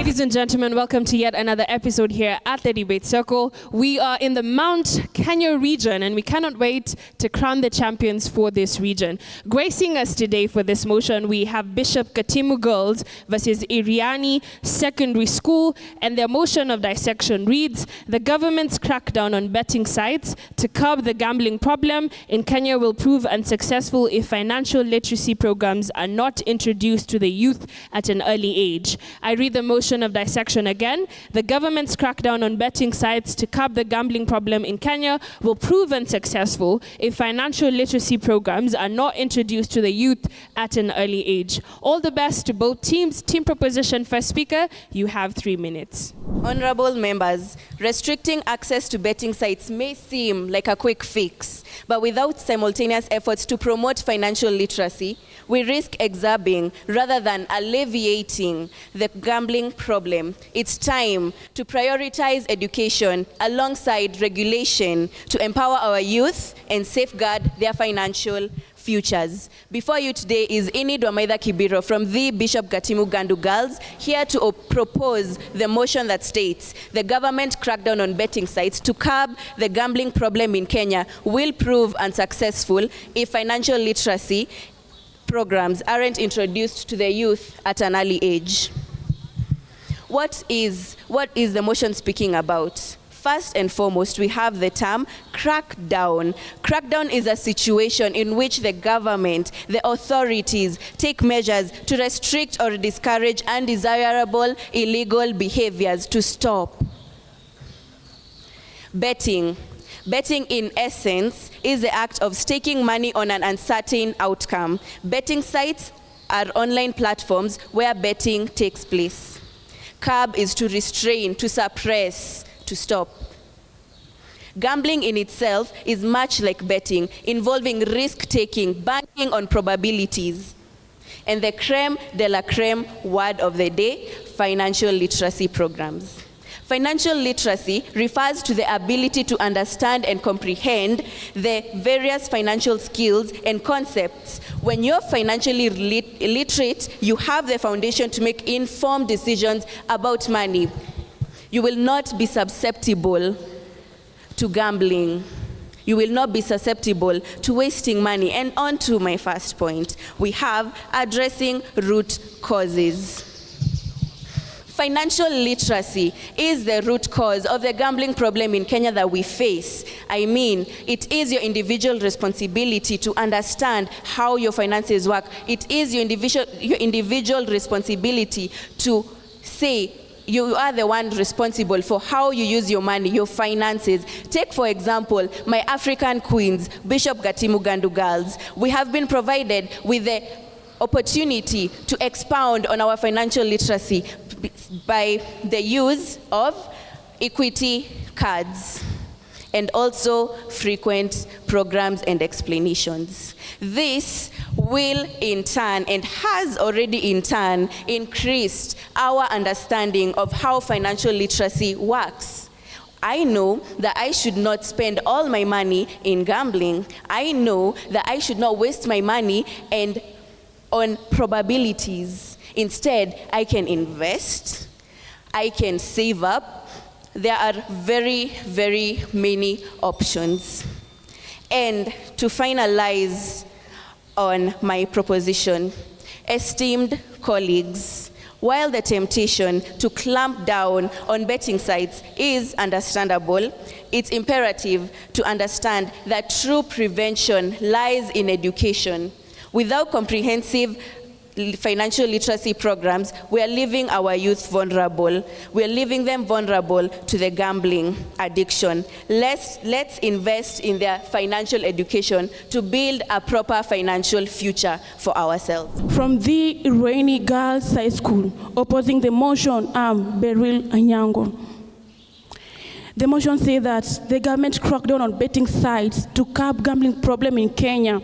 Ladies and gentlemen, welcome to yet another episode here at the Debate Circle. We are in the Mount Kenya region, and we cannot wait to crown the champions for this region. Gracing us today for this motion, we have Bishop Gatimu Girls versus Iriane Secondary School, and their motion of dissection reads, the government's crackdown on betting sites to curb the gambling problem in Kenya will prove unsuccessful if financial literacy programs are not introduced to the youth at an early age. I read the motion of dissection again. The government's crackdown on betting sites to curb the gambling problem in Kenya will prove unsuccessful if financial literacy programs are not introduced to the youth at an early age. All the best to both teams. Team proposition first speaker, you have 3 minutes. Honorable members, restricting access to betting sites may seem like a quick fix, but without simultaneous efforts to promote financial literacy, we risk exacerbating rather than alleviating the gambling problem. It's time to prioritize education alongside regulation to empower our youth and safeguard their financial futures. Before you today is Inid Wamaitha Kibiro from the Bishop Gatimu Gandu Girls, here to propose the motion that states the government crackdown on betting sites to curb the gambling problem in Kenya will prove unsuccessful if financial literacy programs aren't introduced to the youth at an early age. What is the motion speaking about? First and foremost, we have the term crackdown. Crackdown is a situation in which the government, the authorities, take measures to restrict or discourage undesirable illegal behaviors to stop. Betting, in essence, is the act of staking money on an uncertain outcome. Betting sites are online platforms where betting takes place. Curb is to restrain, to suppress, to stop. Gambling in itself is much like betting, involving risk-taking, banking on probabilities. And the creme de la creme word of the day, financial literacy programs. Financial literacy refers to the ability to understand and comprehend the various financial skills and concepts. When you're financially literate, you have the foundation to make informed decisions about money. You will not be susceptible to gambling. You will not be susceptible to wasting money. And on to my first point, we have addressing root causes. Financial literacy is the root cause of the gambling problem in Kenya that we face. I mean, it is your individual responsibility to understand how your finances work. It is your individual responsibility to say you are the one responsible for how you use your money, your finances. Take, for example, my African queens, Bishop Gatimu Gandu Girls. We have been provided with the opportunity to expound on our financial literacy by the use of equity cards and also frequent programs and explanations. This will in turn, and has already in turn, increased our understanding of how financial literacy works. I know that I should not spend all my money in gambling. I know that I should not waste my money and on probabilities. Instead, I can invest, I can save up. There are very, very many options. And to finalize on my proposition, esteemed colleagues, while the temptation to clamp down on betting sites is understandable, it's imperative to understand that true prevention lies in education. Without comprehensive financial literacy programs, we are leaving our youth vulnerable. We are leaving them vulnerable to the gambling addiction. Let's invest in their financial education to build a proper financial future for ourselves. From the Iriane Girls High School, opposing the motion, I'm Beryl Anyango. The motion says that the government crackdown on betting sites to curb gambling problem in Kenya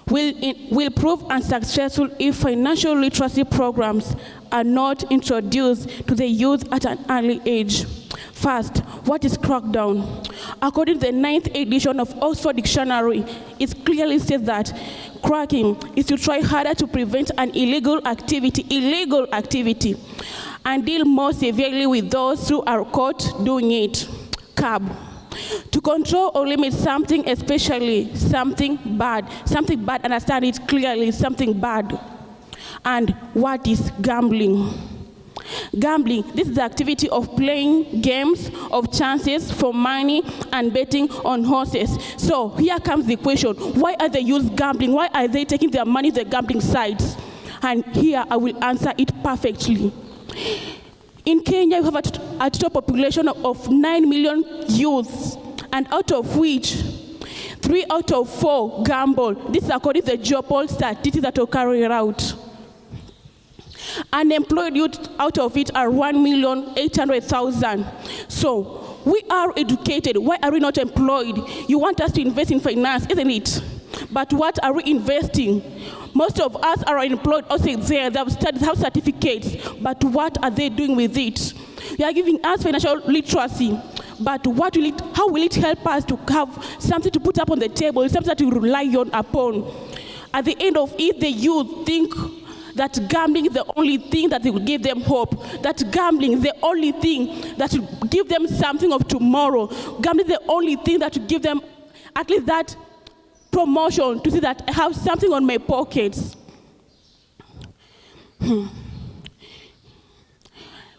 will prove unsuccessful if financial literacy programs are not introduced to the youth at an early age. First, what is crackdown? According to the 9th edition of Oxford Dictionary, it clearly says that cracking is to try harder to prevent an illegal activity, and deal more severely with those who are caught doing it. Curb. To control or limit something, especially something bad, understand it clearly, something bad. And what is gambling? Gambling, this is the activity of playing games of chances for money and betting on horses. So here comes the question, why are the youth gambling? Why are they taking their money to the gambling sites? And here I will answer it perfectly. In Kenya, we have a total population of 9 million youths, and out of which 3 out of 4 gamble. This is according to the Geopol statistics that are carried out. Unemployed youth out of it are 1,800,000. So we are educated. Why are we not employed? You want us to invest in finance, isn't it? But what are we investing? Most of us are unemployed also there. They have studied, have certificates. But what are they doing with it? They are giving us financial literacy. But how will it help us to have something to put up on the table, something to rely on upon? At the end of it, the youth think that gambling is the only thing that will give them hope. That gambling is the only thing that will give them something of tomorrow. Gambling is the only thing that will give them at least that promotion to see that I have something on my pockets.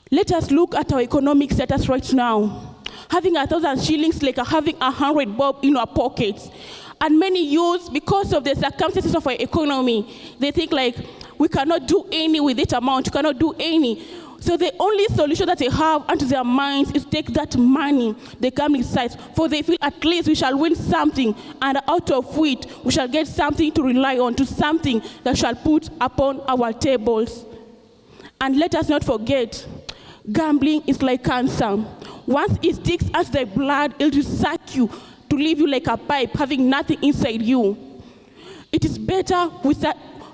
Let us look at our economic status right now. Having 1,000 shillings like having 100 bob in our pockets. And many youths, because of the circumstances of our economy, they think like, we cannot do any with that amount, we cannot do any. So the only solution that they have unto their minds is take that money, the gambling sites, for they feel at least we shall win something, and out of which we shall get something to rely on, to something that shall put upon our tables. And let us not forget, gambling is like cancer. Once it sticks at the blood, it will suck you to leave you like a pipe, having nothing inside you. It is better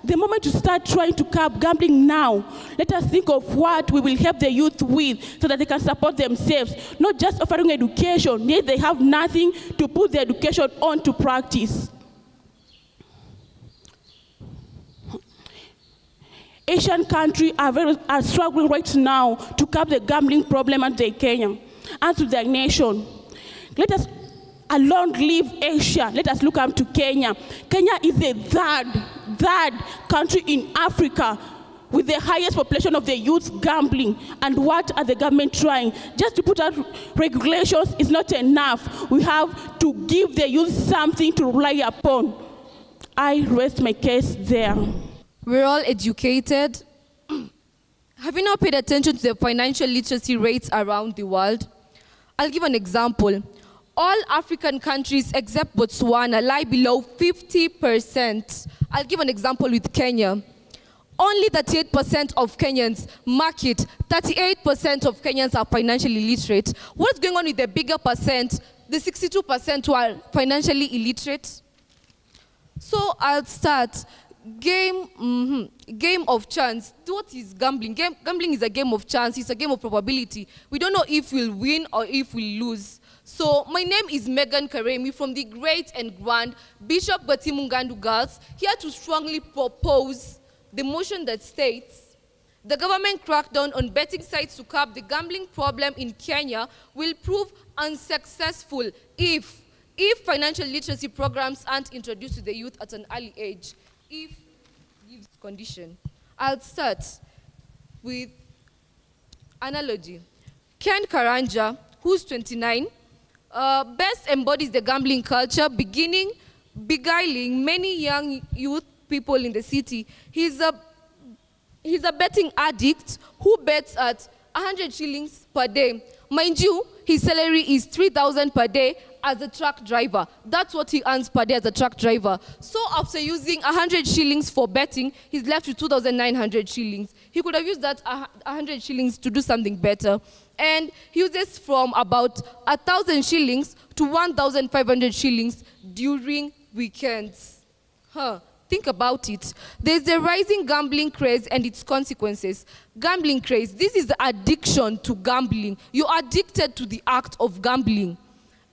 the moment you start trying to curb gambling now, let us think of what we will help the youth with so that they can support themselves, not just offering education, yet they have nothing to put the education on to practice. Asian countries are struggling right now to curb the gambling problem at Kenya and to their nation. Let us alone leave Asia. Let us look up to Kenya. Kenya is the third country in Africa with the highest population of the youth gambling. And what are the government trying? Just to put out regulations is not enough. We have to give the youth something to rely upon. I rest my case there. We're all educated. Have you not paid attention to the financial literacy rates around the world? I'll give an example. All African countries except Botswana lie below 50%. I'll give an example with Kenya. Only 38% of Kenyans mark it. 38% of Kenyans are financially illiterate. What's going on with the bigger percent, the 62% who are financially illiterate? So I'll start. Game of chance. What is gambling? Gambling is a game of chance. It's a game of probability. We don't know if we'll win or if we'll lose. So my name is Megan Karemi from the Great and Grand Bishop Gatimu Girls, here to strongly propose the motion that states the government crackdown on betting sites to curb the gambling problem in Kenya will prove unsuccessful if financial literacy programs aren't introduced to the youth at an early age. If gives condition. I'll start with analogy. Ken Karanja, who's 29, best embodies the gambling culture, beguiling many young youth people in the city. He's a betting addict who bets at 100 shillings per day. Mind you, his salary is 3,000 per day as a truck driver. That's what he earns per day as a truck driver. So after using 100 shillings for betting, he's left with 2,900 shillings. He could have used that 100 shillings to do something better. And he uses from about 1,000 shillings to 1,500 shillings during weekends. Think about it. There's a rising gambling craze and its consequences. Gambling craze, this is the addiction to gambling. You're addicted to the act of gambling.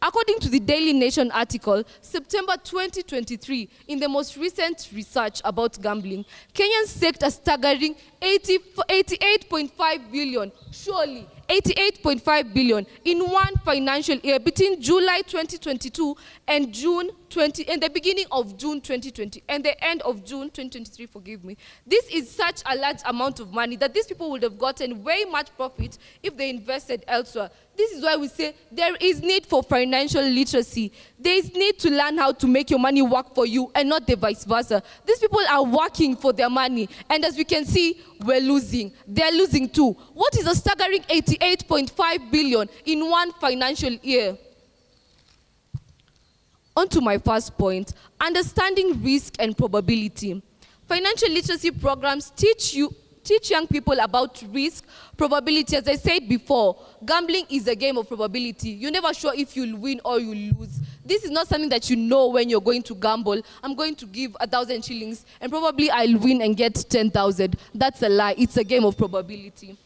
According to the Daily Nation article, September 2023, in the most recent research about gambling, Kenyans staked a staggering 88.5 billion, surely 88.5 billion in one financial year between July 2022 and the beginning of June 2020 and the end of June 2023, forgive me. This is such a large amount of money that these people would have gotten very much profit if they invested elsewhere. This is why we say there is need for financial literacy. There is need to learn how to make your money work for you and not the vice versa. These people are working for their money, and as we can see, we're losing. They're losing too. What is a staggering 88.5 billion in one financial year? On to my first point, understanding risk and probability. Financial literacy programs teach young people about risk, probability. As I said before, gambling is a game of probability. You're never sure if you'll win or you'll lose. This is not something that you know when you're going to gamble. I'm going to give 1,000 shillings and probably I'll win and get 10,000. That's a lie. It's a game of probability.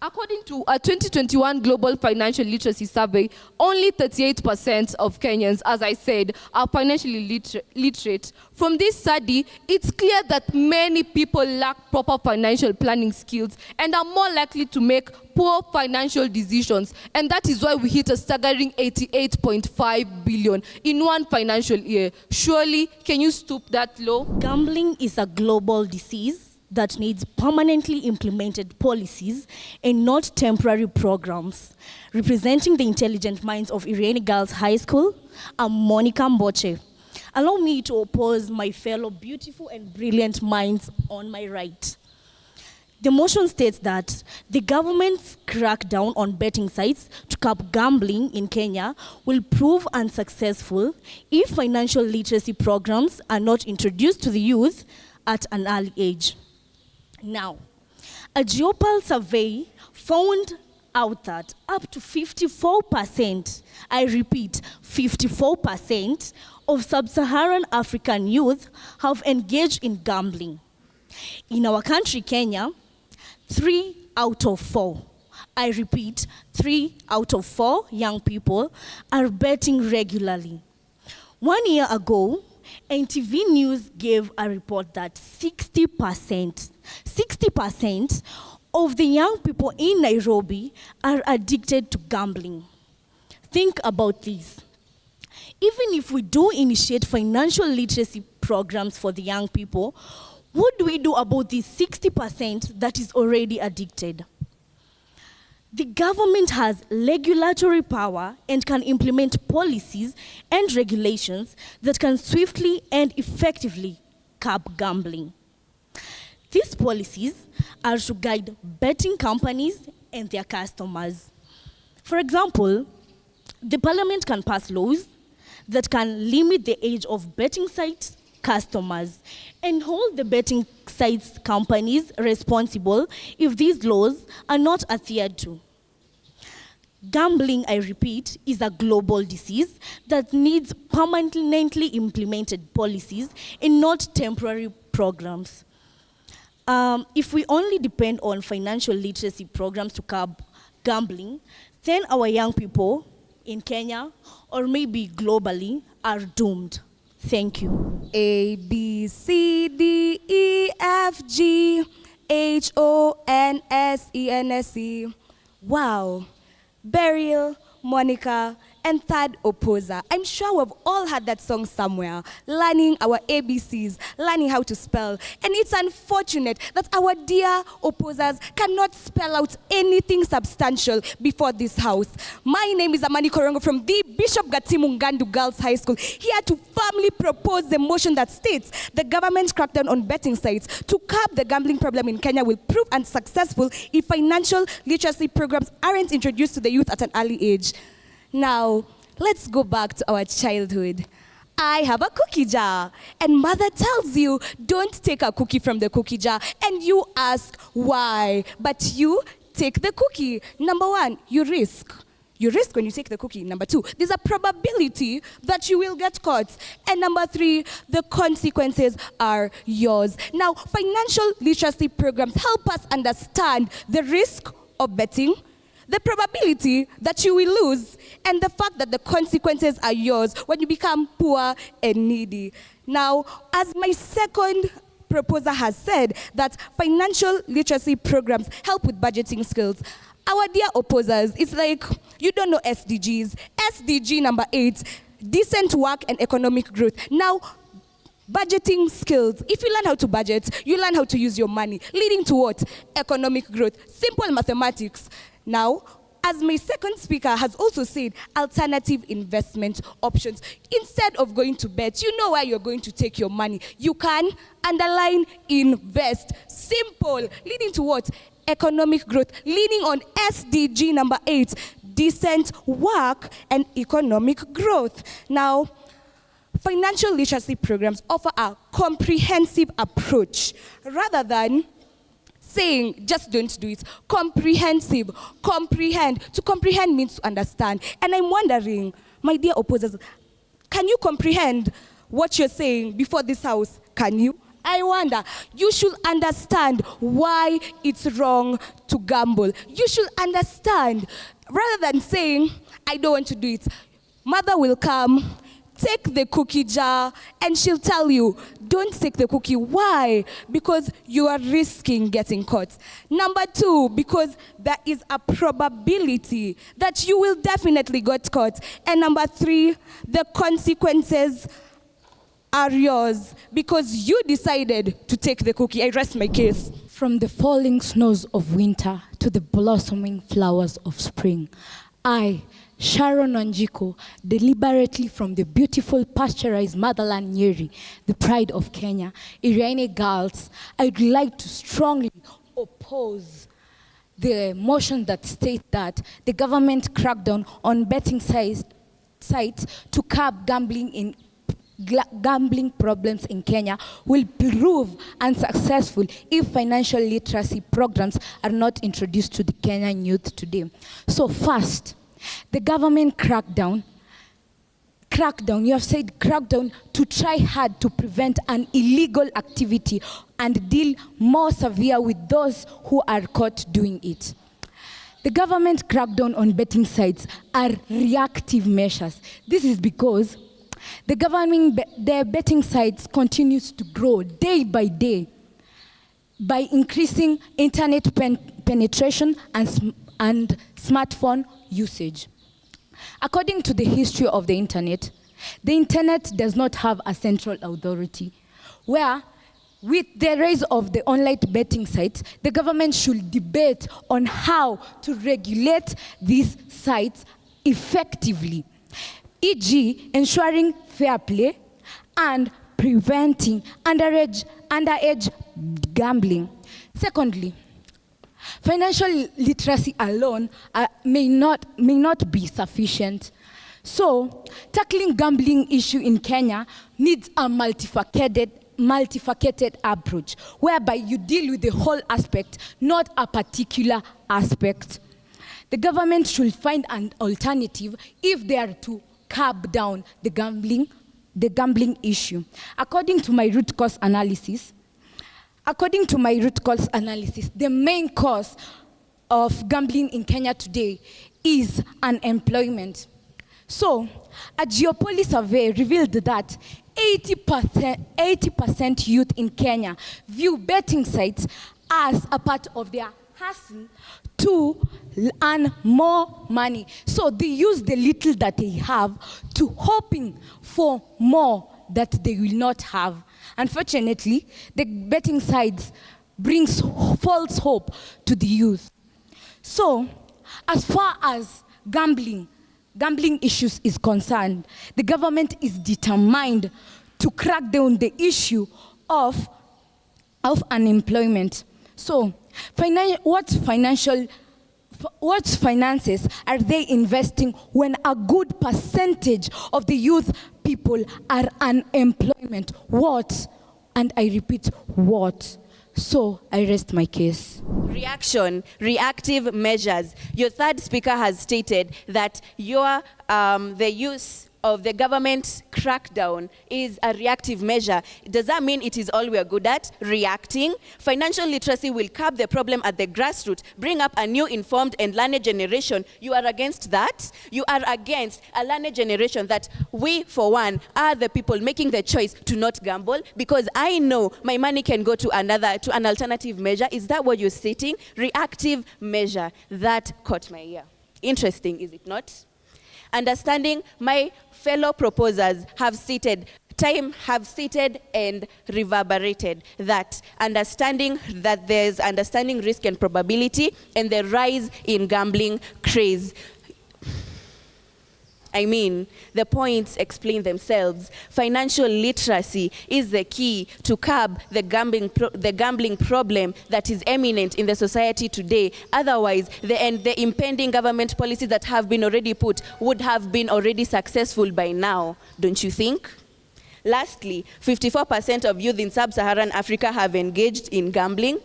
According to a 2021 Global Financial Literacy Survey, only 38% of Kenyans, as I said, are financially literate. From this study, it's clear that many people lack proper financial planning skills and are more likely to make poor financial decisions. And that is why we hit a staggering 88.5 billion in one financial year. Surely, can you stoop that low? Gambling is a global disease that needs permanently implemented policies and not temporary programs. Representing the intelligent minds of Iriane Girls High School, I'm Monica Mboche. Allow me to oppose my fellow beautiful and brilliant minds on my right. The motion states that the government's crackdown on betting sites to curb gambling in Kenya will prove unsuccessful if financial literacy programs are not introduced to the youth at an early age. Now, a Geopal survey found out that up to 54%, I repeat, 54% of sub-Saharan African youth have engaged in gambling. In our country, Kenya, 3 out of 4, I repeat, 3 out of 4 young people are betting regularly. 1 year ago, NTV News gave a report that 60% of the young people in Nairobi are addicted to gambling. Think about this. Even if we do initiate financial literacy programs for the young people, what do we do about the 60% that is already addicted? The government has regulatory power and can implement policies and regulations that can swiftly and effectively curb gambling. These policies are to guide betting companies and their customers. For example, the parliament can pass laws that can limit the age of betting site customers and hold the betting sites companies responsible if these laws are not adhered to. Gambling, I repeat, is a global disease that needs permanently implemented policies and not temporary programs. If we only depend on financial literacy programs to curb gambling, then our young people in Kenya, or maybe globally, are doomed. Thank you. A, B, C, D, E, F, G, H, O, N, S, E, N, S, E. Wow. Beryl, Monica, and third opposer. I'm sure we've all heard that song somewhere, learning our ABCs, learning how to spell. And it's unfortunate that our dear opposers cannot spell out anything substantial before this house. My name is Amani Korongo from the Bishop Gatimu Girls High School, here to firmly propose the motion that states the government's crackdown on betting sites to curb the gambling problem in Kenya will prove unsuccessful if financial literacy programs aren't introduced to the youth at an early age. Now, let's go back to our childhood. I have a cookie jar, and mother tells you, don't take a cookie from the cookie jar, and you ask why, but you take the cookie. Number one, you risk. You risk when you take the cookie. Number 2, there's a probability that you will get caught. And number 3, the consequences are yours. Now, financial literacy programs help us understand the risk of betting, the probability that you will lose, and the fact that the consequences are yours when you become poor and needy. Now, as my second proposer has said, that financial literacy programs help with budgeting skills. Our dear opposers, it's like you don't know SDGs. SDG number 8, decent work and economic growth. Now, budgeting skills. If you learn how to budget, you learn how to use your money, leading to what? Economic growth. Simple mathematics. Now, as my second speaker has also said, alternative investment options. Instead of going to bet, you know where you're going to take your money. You can underline invest. Simple. Leading to what? Economic growth. Leaning on SDG number 8, decent work and economic growth. Now, financial literacy programs offer a comprehensive approach rather than saying just don't do it. Comprehensive. Comprehend. To comprehend means to understand. And I'm wondering, my dear opposers, can you comprehend what you're saying before this house? Can you? I wonder. You should understand why it's wrong to gamble. You should understand, rather than saying, I don't want to do it. Mother will come, take the cookie jar, and she'll tell you, don't take the cookie. Why? Because you are risking getting caught. Number 2, because there is a probability that you will definitely get caught. And number 3, the consequences are yours because you decided to take the cookie. I rest my case. From the falling snows of winter to the blossoming flowers of spring, I, Sharon Wanjiku, deliberately from the beautiful pasteurized motherland Nyeri, the pride of Kenya, Iriane girls, I'd like to strongly oppose the motion that states that the government crackdown on betting sites to curb gambling problems in Kenya will prove unsuccessful if financial literacy programs are not introduced to the Kenyan youth today. So first, the government crackdown, you have said crackdown to try hard to prevent an illegal activity and deal more severe with those who are caught doing it. The government crackdown on betting sites are reactive measures. This is because the betting sites continues to grow day by day by increasing internet penetration and smartphone usage. According to the history of the internet does not have a central authority where, with the rise of the online betting sites, the government should debate on how to regulate these sites effectively, e.g., ensuring fair play and preventing underage gambling. Secondly, financial literacy alone may not be sufficient. So, tackling gambling issue in Kenya needs a multifaceted approach, whereby you deal with the whole aspect, not a particular aspect. The government should find an alternative if they are to curb down the gambling issue. According to my root cause analysis, the main cause of gambling in Kenya today is unemployment. So, a Geopolis survey revealed that 80% youth in Kenya view betting sites as a part of their hustle to earn more money. So they use the little that they have to hoping for more that they will not have. Unfortunately, the betting sites brings false hope to the youth. So, as far as gambling issues is concerned, the government is determined to crack down the issue of unemployment. So, what finances are they investing when a good percentage of the youth people are unemployment? What? And I repeat, what? So I rest my case. Reaction, reactive measures. Your third speaker has stated that the use of the government crackdown is a reactive measure. Does that mean it is all we are good at? Reacting? Financial literacy will curb the problem at the grassroots, bring up a new informed and learned generation. You are against that? You are against a learned generation that we, for one, are the people making the choice to not gamble because I know my money can go to an alternative measure. Is that what you're stating? Reactive measure. That caught my ear. Interesting, is it not? Understanding, my fellow proposers have stated and reverberated that understanding that there's understanding risk and probability and the rise in gambling craze. I mean, the points explain themselves. Financial literacy is the key to curb the gambling problem that is eminent in the society today. Otherwise, the impending government policies that have been already put would have been already successful by now, don't you think? Lastly, 54% of youth in sub-Saharan Africa have engaged in gambling.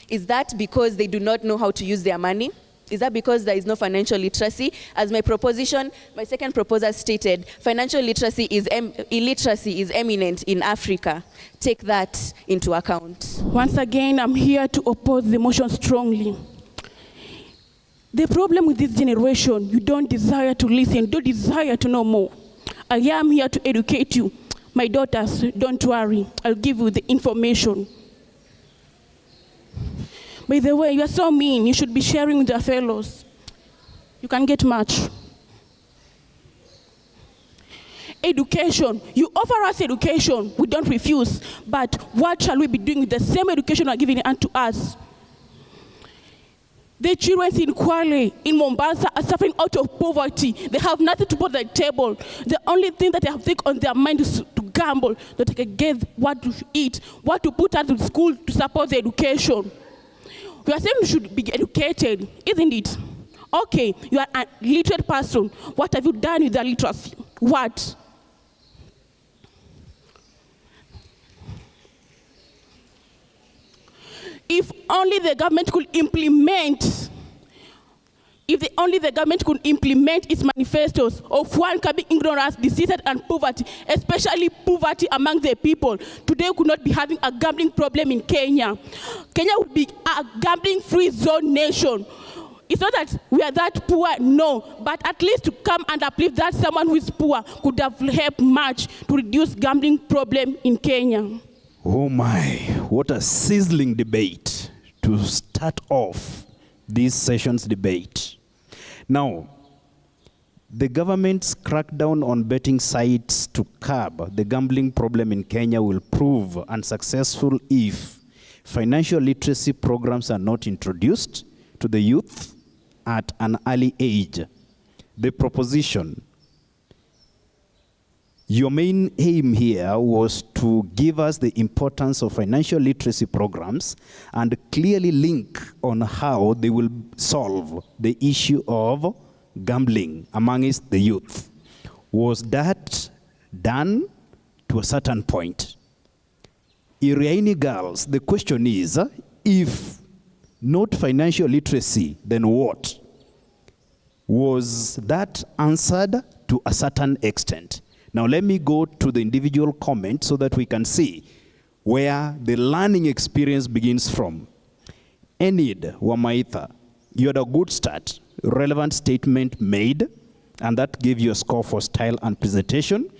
Is that because they do not know how to use their money? Is that because there is no financial literacy? As my second proposer stated, financial illiteracy is eminent in Africa. Take that into account. Once again, I'm here to oppose the motion strongly. The problem with this generation, you don't desire to listen, don't desire to know more. I am here to educate you. My daughters, don't worry, I'll give you the information. By the way, you are so mean. You should be sharing with your fellows. You can get much. Education. You offer us education. We don't refuse. But what shall we be doing with the same education you are giving unto us? The children in Kwale, in Mombasa, are suffering out of poverty. They have nothing to put on the table. The only thing that they have taken on their mind is to gamble, that they can get what to eat, what to put out of school to support the education. We are saying you should be educated, isn't it? Okay, you are a literate person. What have you done with the literacy? What? If only the government could implement its manifestos of one curbing ignorance, disease, and poverty, especially poverty among the people, today we could not be having a gambling problem in Kenya. Kenya would be a gambling-free zone nation. It's not that we are that poor, no, but at least to come and uplift that someone who is poor could have helped much to reduce gambling problem in Kenya. Oh my, what a sizzling debate to start off this session's debate. Now, the government's crackdown on betting sites to curb the gambling problem in Kenya will prove unsuccessful if financial literacy programs are not introduced to the youth at an early age. The proposition, your main aim here was to give us the importance of financial literacy programs and clearly link on how they will solve the issue of gambling amongst the youth. Was that done to a certain point? Iriane girls, the question is, if not financial literacy, then what? Was that answered to a certain extent? Now let me go to the individual comment so that we can see where the learning experience begins from. Enid Wamaitha, you had a good start, relevant statement made, and that gave you a score for style and presentation.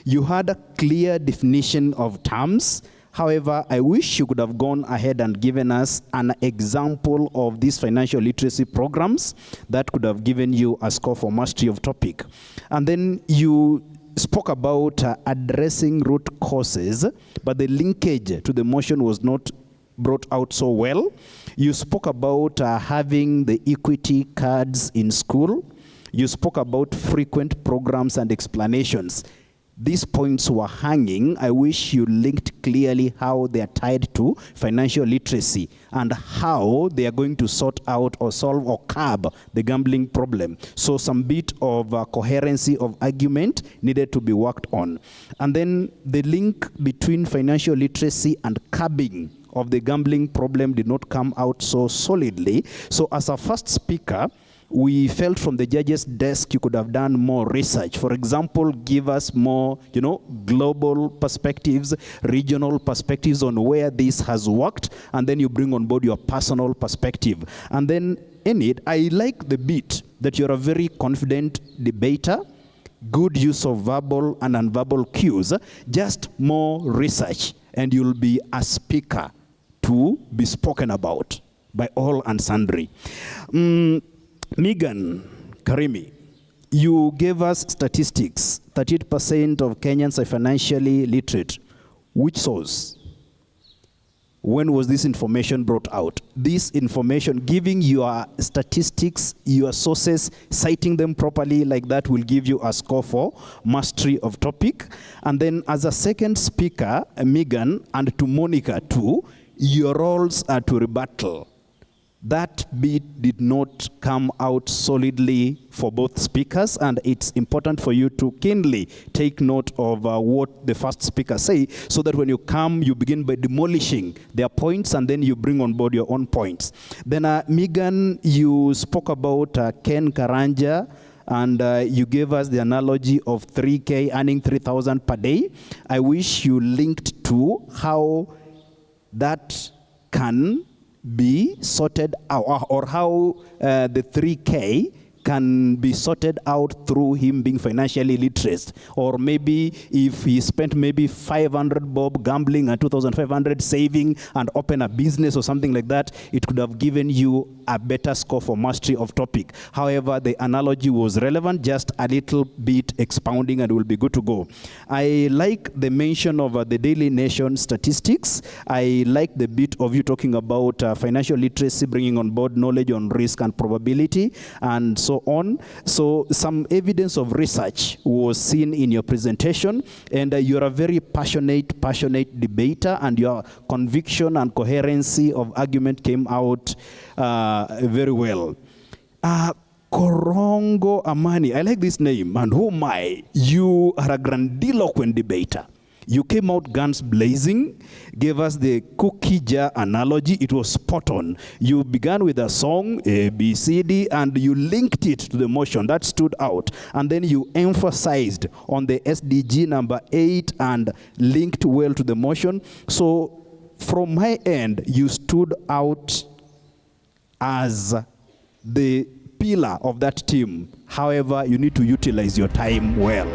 You had a clear definition of terms. However, I wish you could have gone ahead and given us an example of these financial literacy programs that could have given you a score for mastery of topic. And then you spoke about addressing root causes, but the linkage to the motion was not brought out so well. You spoke about having the equity cards in school. You spoke about frequent programs and explanations. these points were hanging, I wish you linked clearly how they are tied to financial literacy and how they are going to sort out or solve or curb the gambling problem. So some bit of coherency of argument needed to be worked on. And then the link between financial literacy and curbing of the gambling problem did not come out so solidly. So as a first speaker, we felt from the judge's desk you could have done more research. For example, give us more, global perspectives, regional perspectives on where this has worked, and then you bring on board your personal perspective. And then in it, I like the bit that you're a very confident debater, good use of verbal and nonverbal cues, just more research, and you'll be a speaker to be spoken about by all and sundry. Megan Karimi, you gave us statistics. 38% of Kenyans are financially literate. Which source? When was this information brought out? This information, giving your statistics, your sources, citing them properly like that will give you a score for mastery of topic. And then as a second speaker, Megan, and to Monica too, your roles are to rebuttal. That bit did not come out solidly for both speakers, and it's important for you to keenly take note of what the first speaker say, so that when you come, you begin by demolishing their points, and then you bring on board your own points. Then Megan, you spoke about Ken Karanja, and you gave us the analogy of 3K earning 3,000 per day. I wish you linked to how that can be sorted out, or how the 3K can be sorted out through him being financially literate. Or maybe if he spent maybe 500 bob gambling and 2,500 saving and open a business or something like that, it could have given you a better score for mastery of topic. However, the analogy was relevant, just a little bit expounding, and we'll be good to go. I like the mention of the Daily Nation statistics. I like the bit of you talking about financial literacy, bringing on board knowledge on risk and probability, and so on. So some evidence of research was seen in your presentation, and you're a very passionate debater, and your conviction and coherency of argument came out very well. Korongo Amani, I like this name, and oh my, you are a grandiloquent debater. You came out guns blazing, gave us the cookie jar analogy. It was spot on. You began with a song, A, B, C, D, and you linked it to the motion. That stood out. And then you emphasized on the SDG number 8 and linked well to the motion. So from my end, you stood out as the pillar of that team. However, you need to utilize your time well.